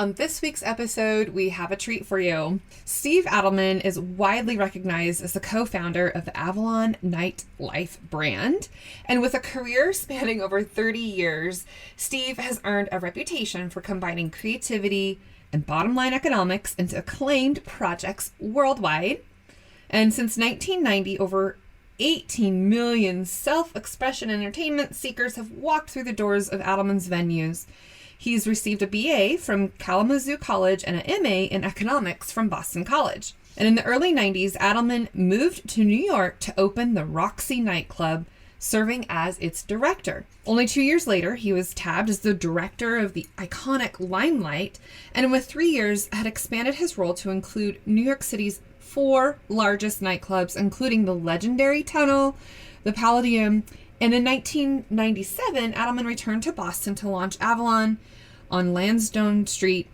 On this week's episode, we have a treat for you. Steve Adelman is widely recognized as the co-founder of the Avalon Nightlife brand. And with a career spanning over 30 years, Steve has earned a reputation for combining creativity and bottom-line economics into acclaimed projects worldwide. And since 1990, over 18 million self-expression entertainment seekers have walked through the doors of Adelman's venues. He's received a BA from Kalamazoo College and an MA in economics from Boston College. And in the early 90s, Adelman moved to New York to open the Roxy Nightclub, serving as its director. Only 2 years later, he was tabbed as the director of the iconic Limelight, and with 3 years had expanded his role to include New York City's 4 largest nightclubs, including the legendary Tunnel, the Palladium, and in 1997, Adelman returned to Boston to launch Avalon on Lansdowne Street,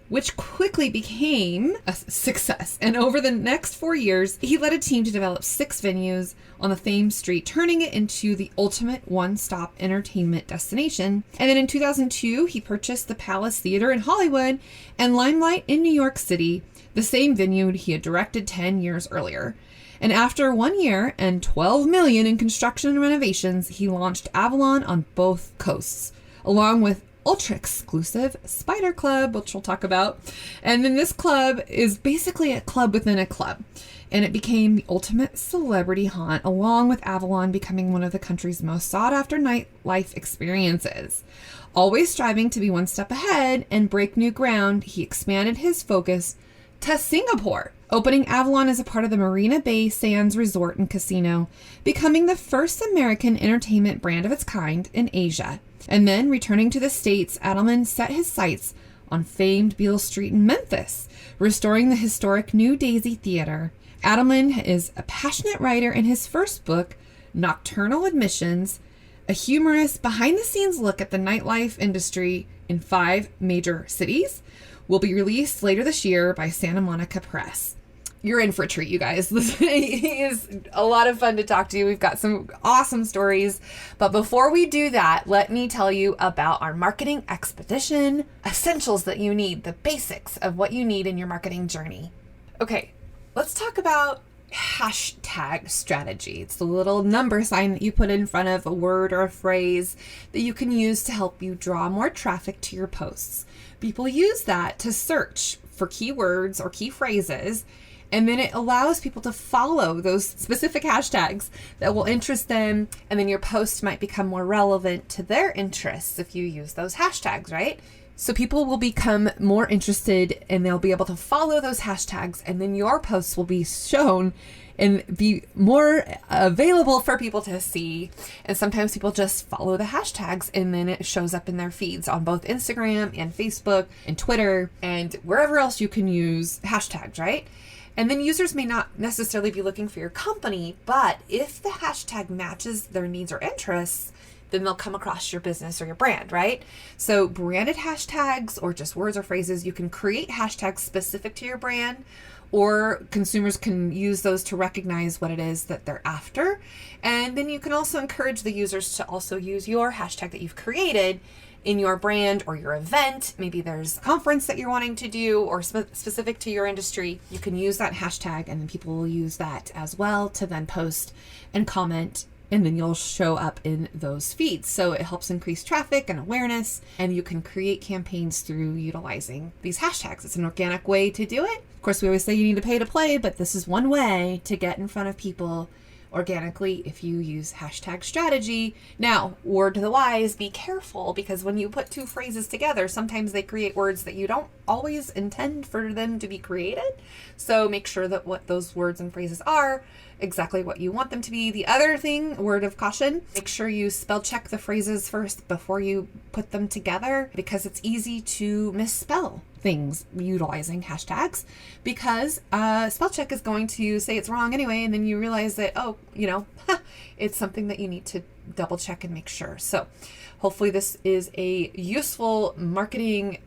which quickly became a success. And over the next 4 years, he led a team to develop 6 venues on the famed street, turning it into the ultimate one-stop entertainment destination. And then in 2002, he purchased the Palace Theater in Hollywood and Limelight in New York City, the same venue he had directed 10 years earlier. And after 1 year and $12 million in construction and renovations, he launched Avalon on both coasts, along with ultra-exclusive Spider Club, which we'll talk about. And then this club is basically a club within a club. And it became the ultimate celebrity haunt, along with Avalon becoming one of the country's most sought-after nightlife experiences. Always striving to be one step ahead and break new ground, he expanded his focus to Singapore, opening Avalon as a part of the Marina Bay Sands Resort and Casino, becoming the first American entertainment brand of its kind in Asia. And then returning to the States, Adelman set his sights on famed Beale Street in Memphis, restoring the historic New Daisy Theater. Adelman is a passionate writer, and his first book, Nocturnal Admissions, a humorous behind-the-scenes look at the nightlife industry in 5 major cities, will be released later this year by Santa Monica Press. You're in for a treat, you guys. He is a lot of fun to talk to. We've got some awesome stories. But before we do that, let me tell you about our marketing expedition, essentials that you need, the basics of what you need in your marketing journey. Okay, let's talk about hashtag strategy. It's the little number sign that you put in front of a word or a phrase that you can use to help you draw more traffic to your posts. People use that to search for keywords or key phrases, and then it allows people to follow those specific hashtags that will interest them, and then your post might become more relevant to their interests if you use those hashtags, right? So people will become more interested and they'll be able to follow those hashtags, and then your posts will be shown and be more available for people to see. And sometimes people just follow the hashtags and then it shows up in their feeds on both Instagram and Facebook and Twitter and wherever else you can use hashtags, right? And then users may not necessarily be looking for your company, but if the hashtag matches their needs or interests, then they'll come across your business or your brand, right? So branded hashtags or just words or phrases, you can create hashtags specific to your brand, or consumers can use those to recognize what it is that they're after. And then you can also encourage the users to also use your hashtag that you've created in your brand or your event. Maybe there's a conference that you're wanting to do or specific to your industry. You can use that hashtag, and then people will use that as well to then post and comment, and then you'll show up in those feeds. So it helps increase traffic and awareness, and you can create campaigns through utilizing these hashtags. It's an organic way to do it. Of course, we always say you need to pay to play, but this is one way to get in front of people organically if you use hashtag strategy. Now, word to the wise, be careful, because when you put 2 phrases together, sometimes they create words that you don't always intend for them to be created. So make sure that what those words and phrases are exactly what you want them to be. The other thing, word of caution, make sure you spell check the phrases first before you put them together, because it's easy to misspell things utilizing hashtags, because spell check is going to say it's wrong anyway, and then you realize that, it's something that you need to double check and make sure. So hopefully this is a useful marketing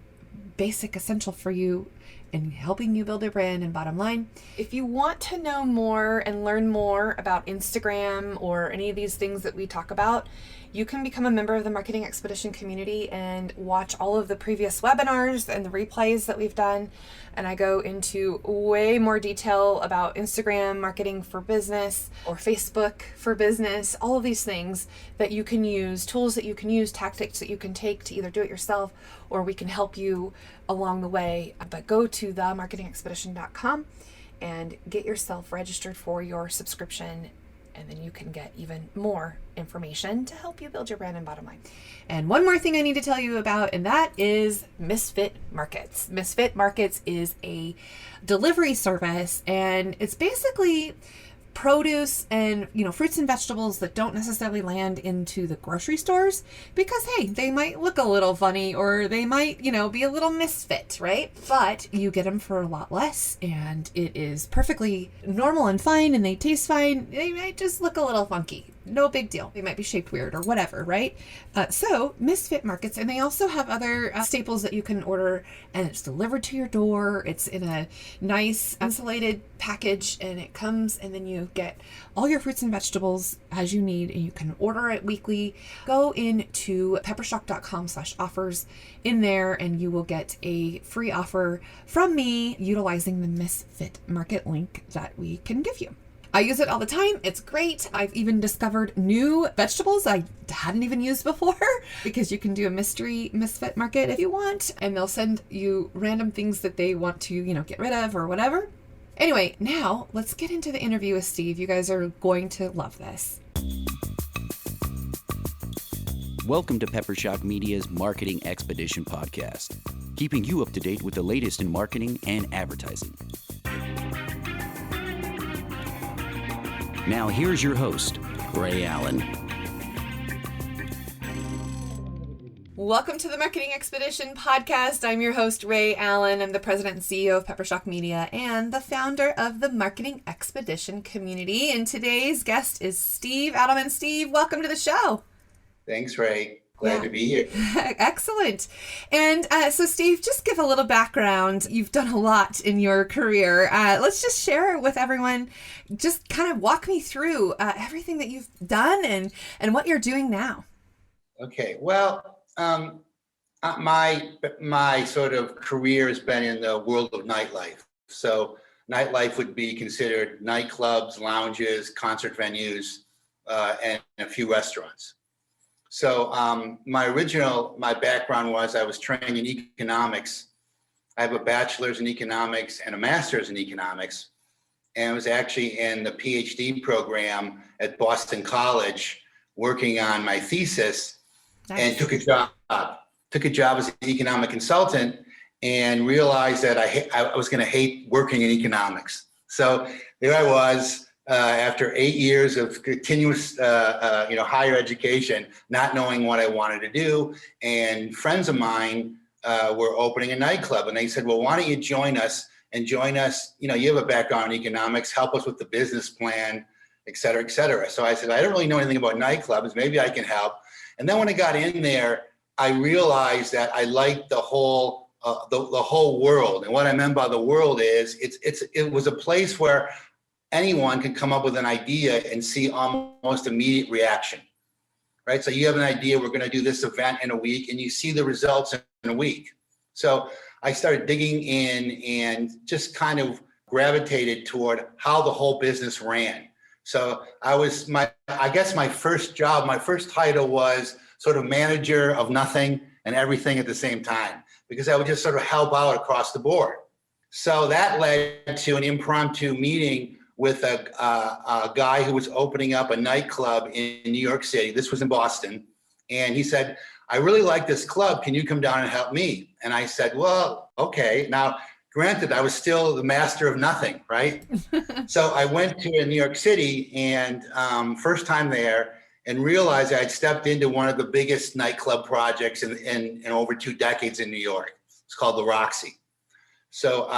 basic essential for you in helping you build a brand and bottom line. If you want to know more and learn more about Instagram or any of these things that we talk about, you can become a member of the Marketing Expedition community and watch all of the previous webinars and the replays that we've done. And I go into way more detail about Instagram marketing for business or Facebook for business, all of these things that you can use, tools that you can use, tactics that you can take to either do it yourself or we can help you along the way. But go to themarketingexpedition.com and get yourself registered for your subscription, and then you can get even more information to help you build your brand and bottom line. And one more thing I need to tell you about, and that is Misfit Markets. Misfit Markets is a delivery service, and it's basically produce and fruits and vegetables that don't necessarily land into the grocery stores because hey, they might look a little funny or they might be a little misfit, right? But you get them for a lot less, and it is perfectly normal and fine, and they taste fine. They might just look a little funky, no big deal. They might be shaped weird or whatever, right? So Misfit Markets, and they also have other staples that you can order, and it's delivered to your door. It's in a nice insulated package, and it comes, and then you get all your fruits and vegetables as you need, and you can order it weekly. Go into peppershock.com/offers in there, and you will get a free offer from me utilizing the Misfit Market link that we can give you. I use it all the time. It's great. I've even discovered new vegetables I hadn't even used before because you can do a mystery Misfit Market if you want, and they'll send you random things that they want to, get rid of or whatever. Anyway, now let's get into the interview with Steve. You guys are going to love this. Welcome to Peppershock Media's Marketing Expedition podcast, keeping you up to date with the latest in marketing and advertising. Now here's your host, Ray Allen. Welcome to the Marketing Expedition podcast. I'm your host, Ray Allen. I'm the president and CEO of Peppershock Media and the founder of the Marketing Expedition community. And today's guest is Steve Adelman. Steve, welcome to the show. Thanks, Ray. Glad to be here. Excellent. And so, Steve, just give a little background. You've done a lot in your career. Let's just share with everyone. Just kind of walk me through everything that you've done and what you're doing now. Okay. Well, my sort of career has been in the world of nightlife. So nightlife would be considered nightclubs, lounges, concert venues, and a few restaurants. So my background was I was trained in economics. I have a bachelor's in economics and a master's in economics, and I was actually in the PhD program at Boston College working on my thesis. Nice. And took a job as an economic consultant and realized that I was going to hate working in economics. So there I was. After 8 years of continuous, higher education, not knowing what I wanted to do, and friends of mine were opening a nightclub, and they said, "Well, why don't you join us? You have a background in economics. Help us with the business plan, et cetera, et cetera." So I said, "I don't really know anything about nightclubs. Maybe I can help." And then when I got in there, I realized that I liked the whole world. And what I meant by the world is it was a place where anyone can come up with an idea and see almost immediate reaction, right? So you have an idea, we're going to do this event in a week, and you see the results in a week. So I started digging in and just kind of gravitated toward how the whole business ran. So I guess my first title was sort of manager of nothing and everything at the same time, because I would just sort of help out across the board. So that led to an impromptu meeting with a guy who was opening up a nightclub in New York City. This was in Boston. And he said, "I really like this club. Can you come down and help me?" And I said, "Well, okay." Now, granted, I was still the master of nothing, right? So I went to New York City and first time there, and realized I'd stepped into one of the biggest nightclub projects in over 2 decades in New York. It's called the Roxy. So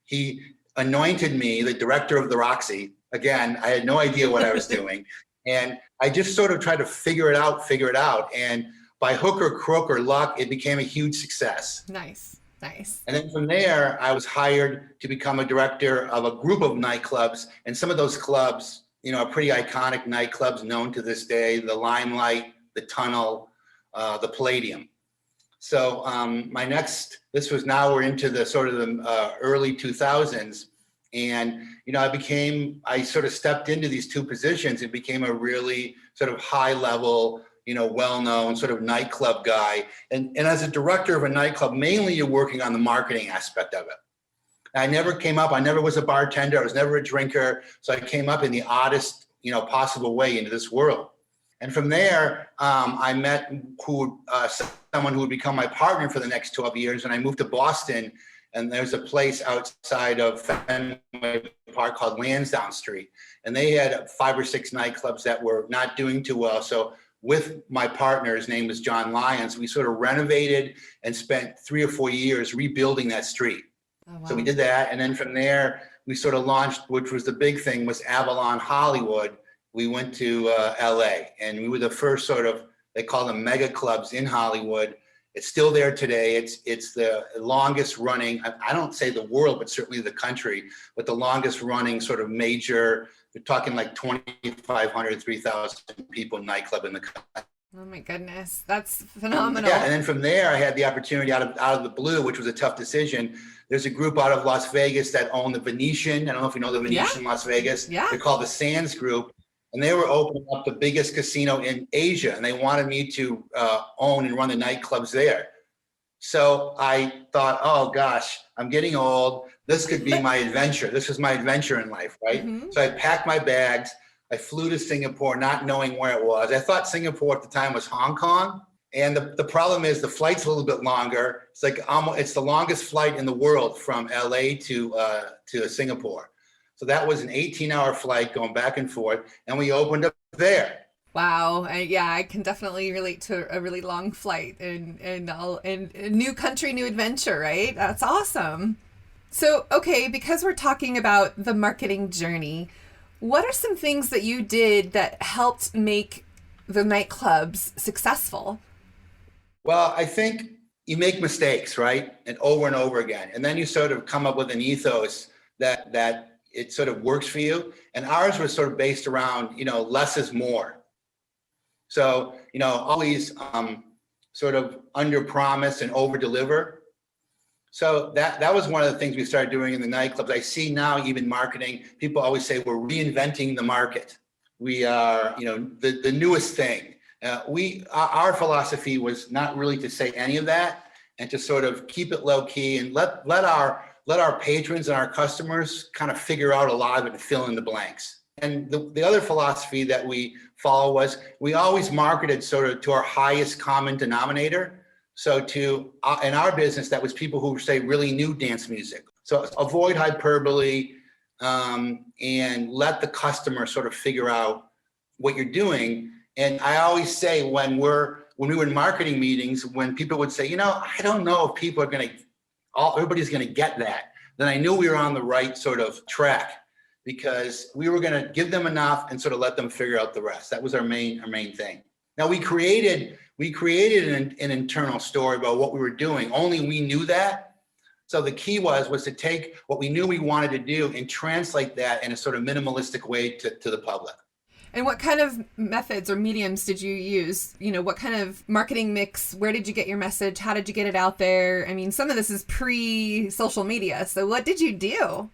he anointed me the director of the Roxy. Again, I had no idea what I was doing. And I just sort of tried to figure it out. And by hook or crook or luck, it became a huge success. Nice. Nice. And then from there, I was hired to become a director of a group of nightclubs. And some of those clubs, are pretty iconic nightclubs known to this day: the Limelight, the Tunnel, the Palladium. So we're into the sort of the early 2000s. And, I sort of stepped into these two positions and became a really sort of high level, well-known sort of nightclub guy. And as a director of a nightclub, mainly you're working on the marketing aspect of it. I never was a bartender. I was never a drinker. So I came up in the oddest, possible way into this world. And from there, I met someone who would become my partner for the next 12 years. And I moved to Boston, and there's a place outside of Fenway Park called Lansdowne Street. And they had 5 or 6 nightclubs that were not doing too well. So with my partner, his name was John Lyons, we sort of renovated and spent 3 or 4 years rebuilding that street. Oh, wow. So we did that. And then from there, we sort of launched, which was the big thing, was Avalon Hollywood. We went to LA, and we were the first sort of, they call them mega clubs in Hollywood. It's still there today. It's the longest running, I don't say the world, but certainly the country, but the longest running sort of major, we're talking like 2,500, 3,000 people nightclub in the country. Oh my goodness, that's phenomenal. Yeah, and then from there, I had the opportunity out of the blue, which was a tough decision. There's a group out of Las Vegas that own the Venetian. I don't know if you know the Venetian, Las Vegas. Yeah. They're called the Sands Group. And they were opening up the biggest casino in Asia, and they wanted me to own and run the nightclubs there. So I thought, oh gosh, I'm getting old. This could be my adventure. This was my adventure in life, right? Mm-hmm. So I packed my bags. I flew to Singapore, not knowing where it was. I thought Singapore at the time was Hong Kong. And the problem is the flight's a little bit longer. It's like it's the longest flight in the world from LA to Singapore. So that was an 18-hour flight going back and forth, and we opened up there. Wow. I can definitely relate to a really long flight and a new country, new adventure, right? That's awesome. So, okay, because we're talking about the marketing journey, what are some things that you did that helped make the nightclubs successful? Well, I think you make mistakes, right? And over again. And then you sort of come up with an ethos that it sort of works for you. And ours was sort of based around, less is more. So, always sort of under promise and over deliver. So that was one of the things we started doing in the nightclubs. I see now, even marketing, people always say we're reinventing the market. We are, the newest thing. Our philosophy was not really to say any of that, and to sort of keep it low key and let our patrons and our customers kind of figure out a lot of it and fill in the blanks. And the other philosophy that we follow was we always marketed sort of to our highest common denominator. So in our business, that was people who say really knew dance music. So avoid hyperbole and let the customer sort of figure out what you're doing. And I always say when we were in marketing meetings, when people would say, I don't know if people are everybody's going to get that, then I knew we were on the right sort of track, because we were going to give them enough and sort of let them figure out the rest. That was our main thing. Now we created an internal story about what we were doing. Only we knew that. So the key was to take what we knew we wanted to do and translate that in a sort of minimalistic way to the public. And what kind of methods or mediums did you use? What kind of marketing mix? Where did you get your message? How did you get it out there? I mean, some of this is pre-social media. So what did you do?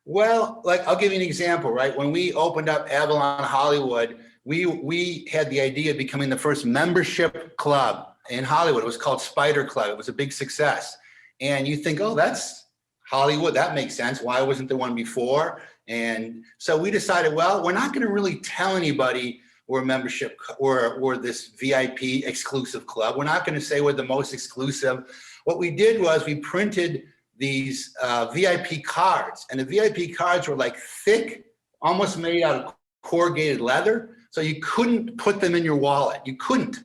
Well, I'll give you an example, right? When we opened up Avalon Hollywood, we had the idea of becoming the first membership club in Hollywood. It was called Spider Club. It was a big success. And you think, oh, that's Hollywood. That makes sense. Why wasn't there one before? And so we decided, well, we're not going to really tell anybody we're a membership or this VIP exclusive club. We're not going to say we're the most exclusive. What we did was we printed these VIP cards, and the VIP cards were like thick, almost made out of corrugated leather. So you couldn't put them in your wallet. You couldn't.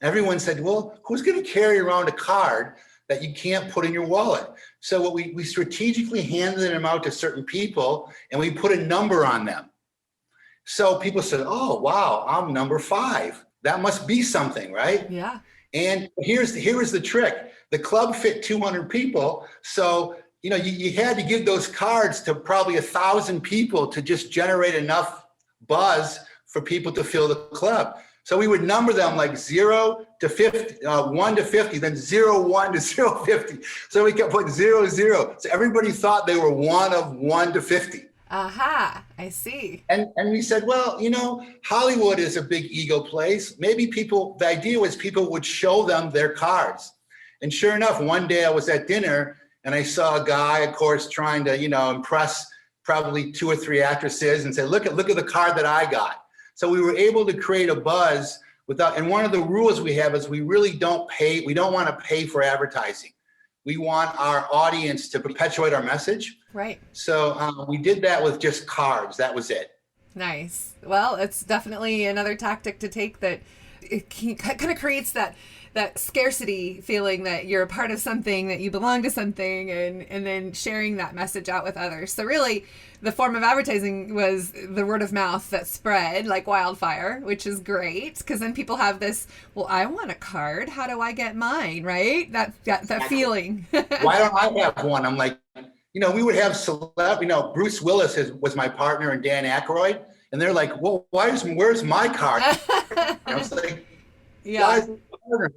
Everyone said, well, who's going to carry around a card that you can't put in your wallet? So what we strategically handed them out to certain people, and we put a number on them. So people said, oh, wow, I'm number 5. That must be something, right? Yeah. And here was the trick. The club fit 200 people. So, you had to give those cards to probably 1,000 people to just generate enough buzz for people to fill the club. So we would number them like 0 to 50, 1 to 50, then 0, 1 to 0, 50. So we kept putting 0, 0. So everybody thought they were one of 1 to 50. Aha, I see. And we said, well, Hollywood is a big ego place. Maybe the idea was people would show them their cards. And sure enough, one day I was at dinner and I saw a guy, of course, trying to, impress probably 2 or 3 actresses and say, look at the card that I got. So we were able to create a buzz and one of the rules we have is we really don't pay. We don't want to pay for advertising. We want our audience to perpetuate our message. Right. So we did that with just cards. That was it. Nice. Well, it's definitely another tactic to take that it kind of creates that scarcity feeling that you're a part of something, that you belong to something, and then sharing that message out with others. So really, the form of advertising was the word of mouth that spread like wildfire, which is great because then people have this, well, I want a card. How do I get mine? Right? That feeling. Why don't I have one? I'm like, we would have Bruce Willis was my partner and Dan Aykroyd. And they're like, well, where's my card? I was like, yeah. Guys,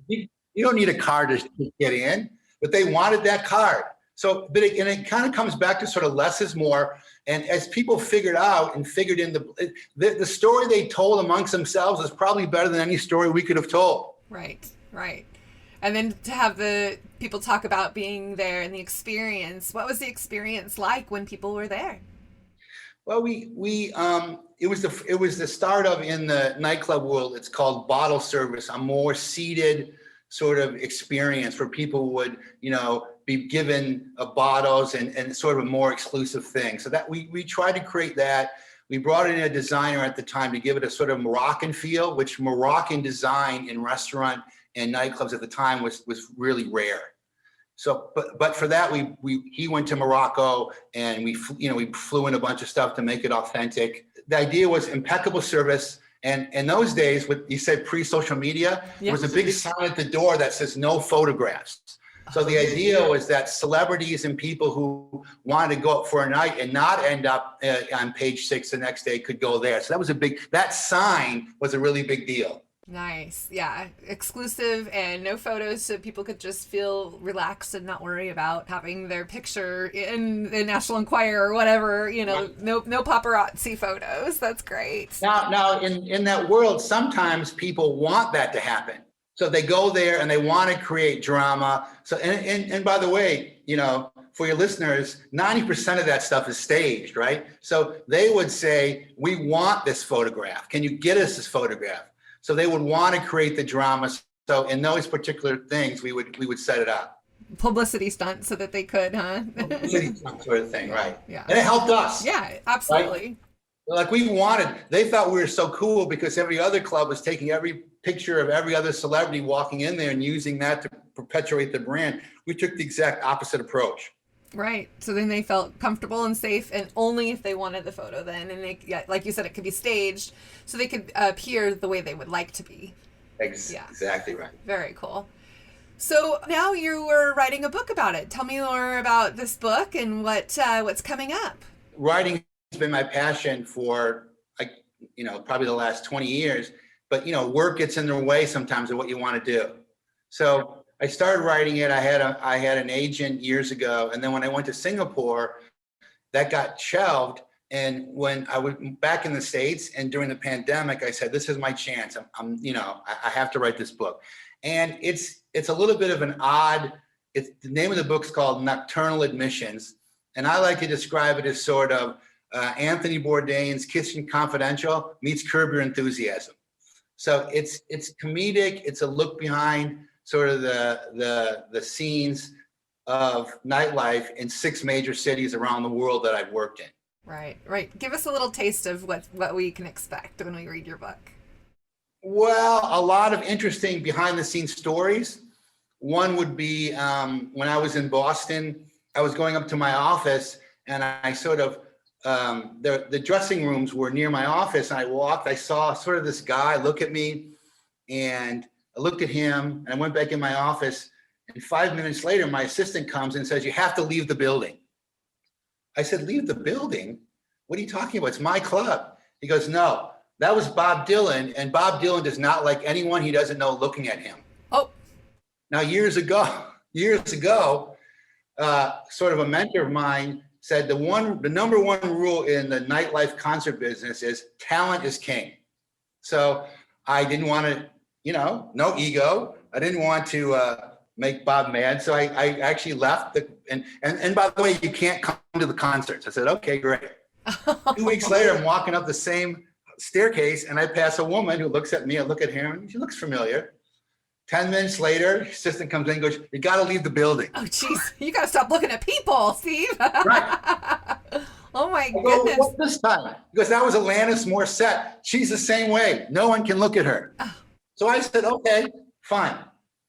you don't need a card to get in, but they wanted that card. So, it kind of comes back to sort of less is more. And as people figured out and figured in the story they told amongst themselves is probably better than any story we could have told. Right. And then to have the people talk about being there and the experience. What was the experience like when people were there? Well, it was the start of, in the nightclub world, it's called bottle service, a more seated sort of experience where people would, be given bottles and sort of a more exclusive thing. So that we tried to create that. We brought in a designer at the time to give it a sort of Moroccan feel, which Moroccan design in restaurant and nightclubs at the time was really rare. So, but for that, he went to Morocco and we flew in a bunch of stuff to make it authentic. The idea was impeccable service. And in those days, you said pre-social media, there was a big sign at the door that says no photographs. So the idea was that celebrities and people who wanted to go out for a night and not end up on page 6 the next day could go there. So that sign was a really big deal. Nice. Yeah. Exclusive and no photos, so people could just feel relaxed and not worry about having their picture in the National Enquirer or whatever, no paparazzi photos. That's great. Now in that world, sometimes people want that to happen. So they go there and they want to create drama. So, and by the way, for your listeners, 90% of that stuff is staged, right? So they would say, we want this photograph. Can you get us this photograph? So they would want to create the drama. So in those particular things, we would set it up. Publicity stunt so that they could, huh? Publicity stunt sort of thing, right? Yeah. And it helped us. Yeah, absolutely. Right? Like they thought we were so cool because every other club was taking every picture of every other celebrity walking in there and using that to perpetuate the brand. We took the exact opposite approach. Right. So then they felt comfortable and safe, and only if they wanted the photo then. And like you said, it could be staged so they could appear the way they would like to be. Exactly right. Very cool. So now you were writing a book about it. Tell me more about this book and what's coming up. Writing has been my passion for probably the last 20 years, but work gets in the way sometimes of what you want to do. So I started writing it. I had an agent years ago, and then when I went to Singapore, that got shelved. And when I was back in the States and during the pandemic, I said, "This is my chance. I have to write this book." And it's a little bit of an odd. The name of the book's called Nocturnal Admissions, and I like to describe it as sort of Anthony Bourdain's Kitchen Confidential meets Curb Your Enthusiasm. So it's comedic. It's a look behind sort of the scenes of nightlife in 6 major cities around the world that I've worked in. Right. Give us a little taste of what we can expect when we read your book. Well, a lot of interesting behind the scenes stories. One would be when I was in Boston, I was going up to my office and I sort of, the dressing rooms were near my office, and I saw sort of this guy look at me and I looked at him and I went back in my office, and 5 minutes later, my assistant comes and says, "You have to leave the building." I said, "Leave the building? What are you talking about? It's my club." He goes, "No, that was Bob Dylan, and Bob Dylan does not like anyone he doesn't know looking at him." Oh. Now, years ago, sort of a mentor of mine said the number one rule in the nightlife concert business is talent is king. So I didn't want to, no ego. I didn't want to make Bob mad. So I actually left. And by the way, you can't come to the concerts. I said, okay, great. 2 weeks later, I'm walking up the same staircase and I pass a woman who looks at me. I look at her and she looks familiar. 10 minutes later, assistant comes in and goes, "You got to leave the building." Oh, geez. You got to stop looking at people, Steve. Right. Oh, my I go, goodness. "What this time?" Because that was Alanis Morissette. She's the same way. No one can look at her. So I said, okay, fine.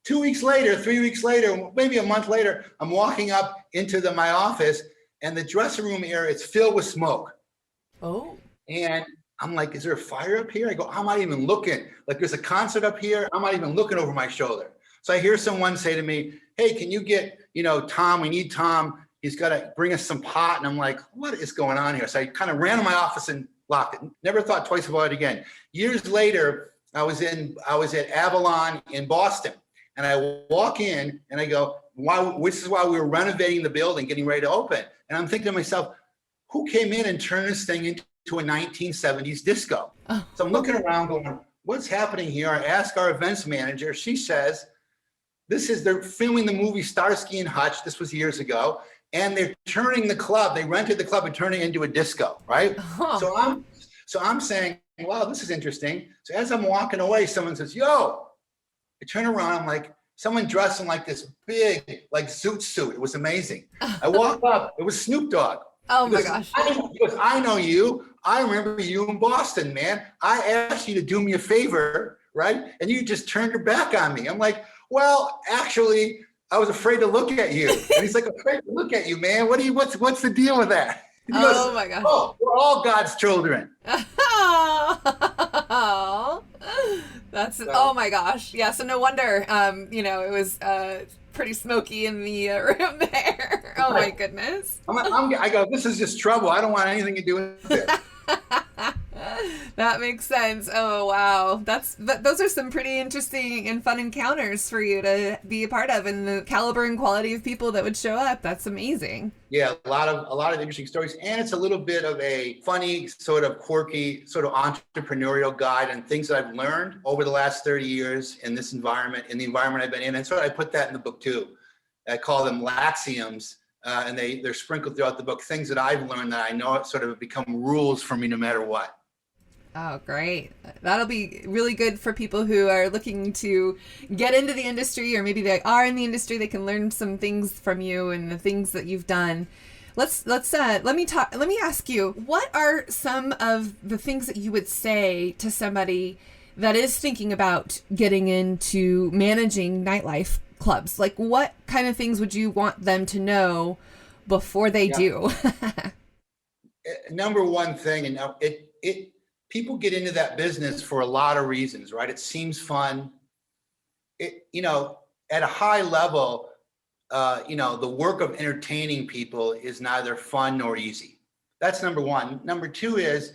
2 weeks later, 3 weeks later, maybe a month later, I'm walking up into my office and the dressing room area, it's filled with smoke. Oh. And I'm like, "Is there a fire up here?" I go, "I'm not even looking. Like there's a concert up here. I'm not even looking over my shoulder." So I hear someone say to me, "Hey, can you get, Tom, we need Tom. He's got to bring us some pot." And I'm like, what is going on here? So I kind of ran to my office and locked it. Never thought twice about it again. Years later, I was at Adelman in Boston. And I walk in and I go, this is why we were renovating the building, getting ready to open. And I'm thinking to myself, who came in and turned this thing into a 1970s disco? So I'm looking around going, what's happening here? I ask our events manager. She says, they're filming the movie Starsky and Hutch. This was years ago. And they're turning the club. They rented the club and turned it into a disco, right? So I'm saying, wow, this is interesting. So as I'm walking away, someone says, "Yo." I turn around, I'm like, someone dressed in like this big, like zoot suit. It was amazing. I walk up, it was Snoop Dogg. Oh my gosh. He goes, "I know you. I remember you in Boston, man. I asked you to do me a favor, right? And you just turned your back on me." I'm like, "Well, actually, I was afraid to look at you." And he's like, "Afraid to look at you, man? What's the deal with that?" He goes, Oh my gosh. "Oh, we're all God's children." Oh, oh my gosh. Yeah. So no wonder, it was pretty smoky in the room there. Oh my goodness. I go, "This is just trouble. I don't want anything to do with it." That makes sense. Oh wow, those are some pretty interesting and fun encounters for you to be a part of, and the caliber and quality of people that would show up. That's amazing. Yeah, a lot of interesting stories, and it's a little bit of a funny, sort of quirky, sort of entrepreneurial guide and things that I've learned over the last 30 years in this environment, in the environment I've been in. And so I put that in the book too. I call them laxioms. And they're sprinkled throughout the book, things that I've learned that I know it sort of become rules for me no matter what. Oh, great. That'll be really good for people who are looking to get into the industry, or maybe they are in the industry. They can learn some things from you and the things that you've done. Let me ask you, what are some of the things that you would say to somebody that is thinking about getting into managing nightlife clubs? Like, what kind of things would you want them to know before they do? Number one thing, and people get into that business for a lot of reasons, right? It seems fun. At a high level, the work of entertaining people is neither fun nor easy. That's number one. Number two is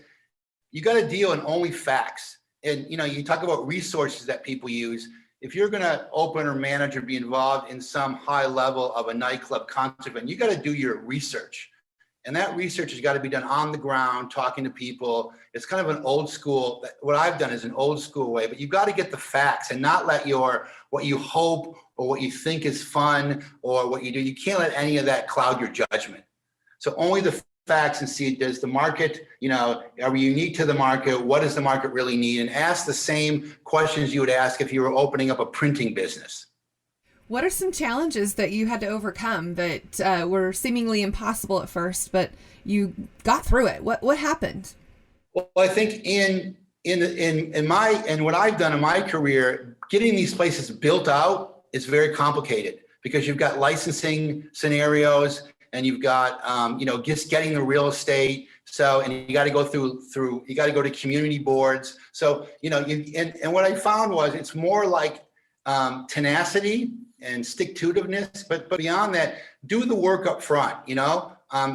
you got to deal in only facts. And, you talk about resources that people use. If you're going to open or manage or be involved in some high level of a nightclub concert event, you got to do your research. And that research has got to be done on the ground, talking to people. It's kind of an old school, what I've done is an old school way, but you've got to get the facts and not let what you hope or what you think is fun or what you do. You can't let any of that cloud your judgment. So only the facts, and see, does the market, are we unique to the market? What does the market really need? And ask the same questions you would ask if you were opening up a printing business. What are some challenges that you had to overcome that were seemingly impossible at first, but you got through it? What happened? Well, I think in what I've done in my career, getting these places built out is very complicated because you've got licensing scenarios and you've got just getting the real estate. So, and you got to go you got to go to community boards. So, and what I found was it's more like tenacity and stick-to-itiveness, but beyond that, do the work up front,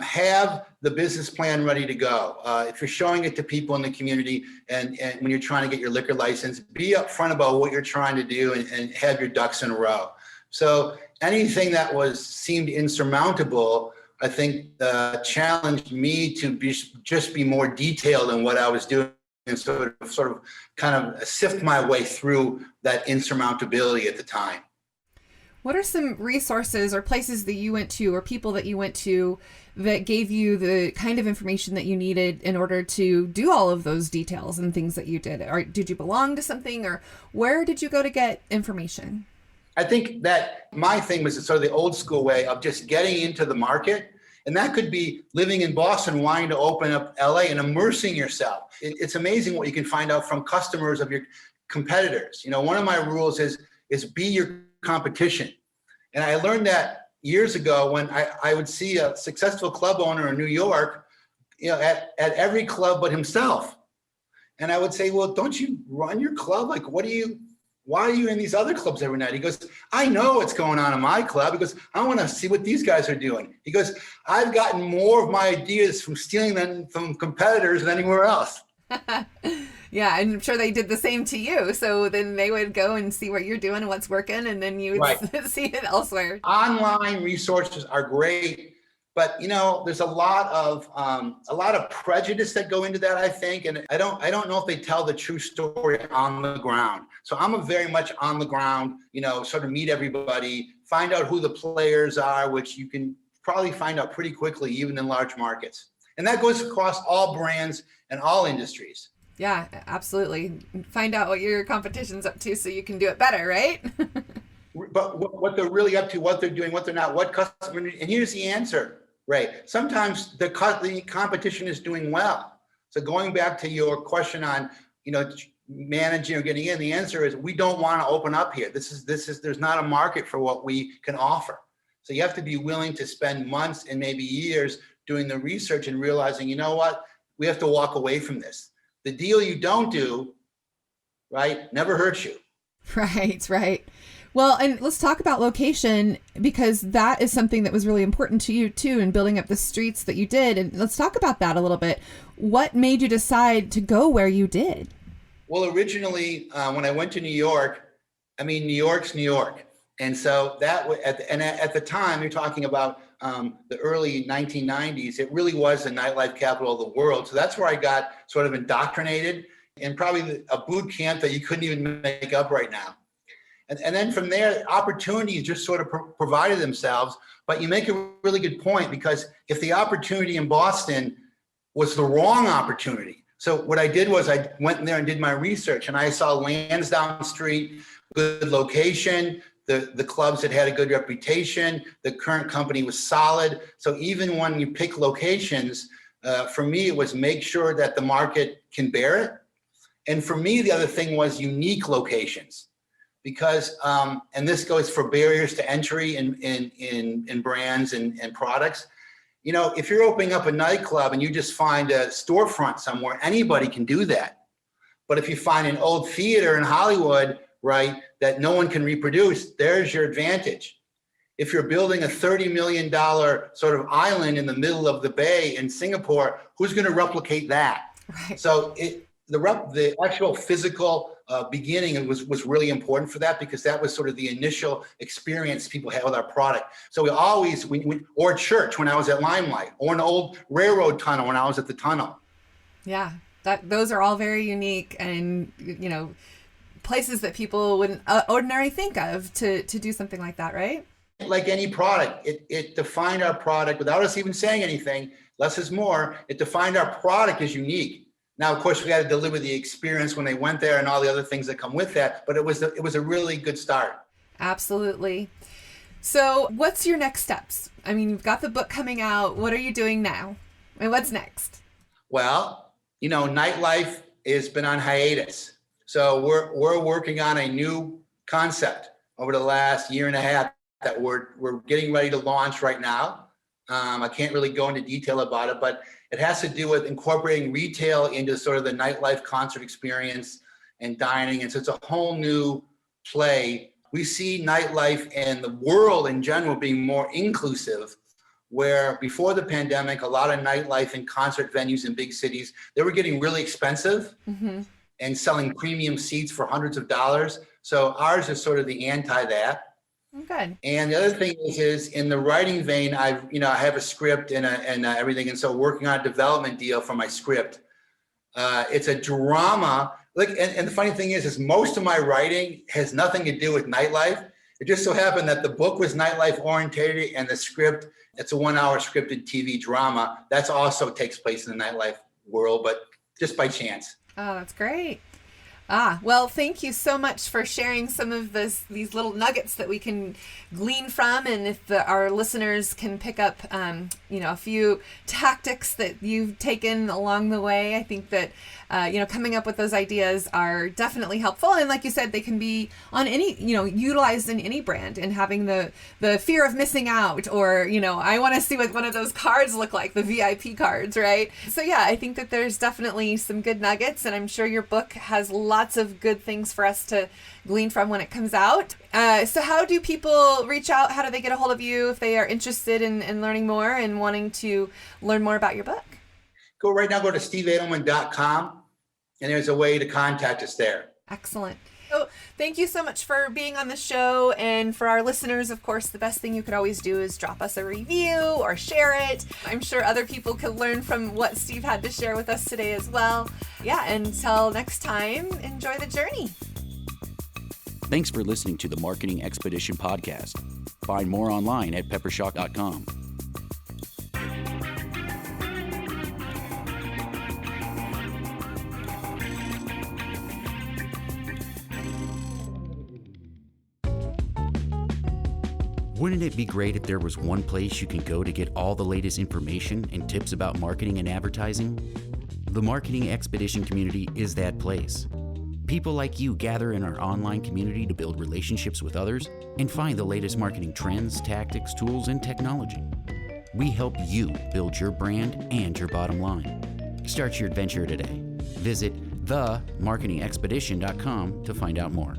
have the business plan ready to go. If you're showing it to people in the community and when you're trying to get your liquor license, be upfront about what you're trying to do and have your ducks in a row. So anything that seemed insurmountable, I think challenged me to just be more detailed in what I was doing and sort of kind of sift my way through that insurmountability at the time. What are some resources or places that you went to or people that you went to that gave you the kind of information that you needed in order to do all of those details and things that you did? Or did you belong to something, or where did you go to get information? I think that my thing was sort of the old school way of just getting into the market. And that could be living in Boston, wanting to open up LA and immersing yourself. It's amazing what you can find out from customers of your competitors. One of my rules is be your competition. And I learned that years ago when I would see a successful club owner in New York, at every club but himself. And I would say, well, don't you run your club? Like, why are you in these other clubs every night? He goes, I know what's going on in my club. He goes, I want to see what these guys are doing. He goes, I've gotten more of my ideas from stealing them from competitors than anywhere else. Yeah, I'm sure they did the same to you. So then they would go and see what you're doing and what's working, and then you would see it elsewhere. Online resources are great, but there's a lot of prejudice that go into that, I think, and I don't know if they tell the true story on the ground. So I'm a very much on the ground, sort of meet everybody, find out who the players are, which you can probably find out pretty quickly, even in large markets. And that goes across all brands and all industries. Yeah, absolutely. Find out what your competition's up to so you can do it better, right? But what they're really up to, what they're doing, what they're not, what customer, and here's the answer, Ray. Sometimes the competition is doing well. So going back to your question on, managing or getting in, the answer is we don't want to open up here. There's not a market for what we can offer. So you have to be willing to spend months and maybe years doing the research and realizing, we have to walk away from this. The deal you don't do, right, never hurts you. Right. Well, and let's talk about location, because that is something that was really important to you too in building up the streets that you did. And let's talk about that a little bit. What made you decide to go where you did? Well, originally, when I went to New York, New York's New York. And so at the time, you're talking about the early 1990s, it really was the nightlife capital of the world. So that's where I got sort of indoctrinated, and probably a boot camp that you couldn't even make up right now. And then from there, opportunities just sort of provided themselves. But you make a really good point, because if the opportunity in Boston was the wrong opportunity. So what I did was I went in there and did my research, and I saw Lansdowne Street, good location, the clubs that had a good reputation, the current company was solid. So even when you pick locations, for me, it was make sure that the market can bear it. And for me, the other thing was unique locations, because, and this goes for barriers to entry in brands and products. If you're opening up a nightclub and you just find a storefront somewhere, anybody can do that. But if you find an old theater in Hollywood, right, that no one can reproduce, there's your advantage. If you're building a $30 million sort of island in the middle of the bay in Singapore, who's going to replicate that? Right. So the actual physical beginning was really important for that, because that was sort of the initial experience people had with our product. So or church when I was at Limelight, or an old railroad tunnel when I was at the tunnel. Yeah, those are all very unique and, places that people wouldn't ordinarily think of to do something like that, right? Like any product, it defined our product without us even saying anything. Less is more. It defined our product as unique. Now, of course, we had to deliver the experience when they went there and all the other things that come with that. But it was a really good start. Absolutely. So what's your next steps? You've got the book coming out. What are you doing now? And what's next? Well, Nightlife has been on hiatus. So we're working on a new concept over the last year and a half that we're getting ready to launch right now. I can't really go into detail about it, but it has to do with incorporating retail into sort of the nightlife concert experience and dining. And so it's a whole new play we see nightlife and the world in general being more inclusive, where before the pandemic, a lot of nightlife and concert venues in big cities, they were getting really expensive and selling premium seats for hundreds of dollars. So ours is sort of the anti that. Good. And the other thing is in the writing vein, I have a script and everything. And so working on a development deal for my script. It's a drama. Look, and the funny thing is most of my writing has nothing to do with nightlife. It just so happened that the book was nightlife oriented and the script, it's a 1-hour scripted TV drama. That's also takes place in the nightlife world, but just by chance. Oh, that's great. Well, thank you so much for sharing some of these little nuggets that we can glean from. And if our listeners can pick up, a few tactics that you've taken along the way, I think that, coming up with those ideas are definitely helpful. And like you said, they can be on any, utilized in any brand, and having the fear of missing out, or, I want to see what one of those cards look like, the VIP cards, right? So yeah, I think that there's definitely some good nuggets, and I'm sure your book has lots of good things for us to glean from when it comes out. So how do people reach out? How do they get a hold of you if they are interested in learning more and wanting to learn more about your book? Go to steveadelman.com, and there's a way to contact us there. Excellent. So thank you so much for being on the show. And for our listeners, of course, the best thing you could always do is drop us a review or share it. I'm sure other people could learn from what Steve had to share with us today as well. Yeah, until next time, enjoy the journey. Thanks for listening to the Marketing Expedition podcast. Find more online at peppershock.com. Wouldn't it be great if there was one place you can go to get all the latest information and tips about marketing and advertising? The Marketing Expedition community is that place. People like you gather in our online community to build relationships with others and find the latest marketing trends, tactics, tools, and technology. We help you build your brand and your bottom line. Start your adventure today. Visit themarketingexpedition.com to find out more.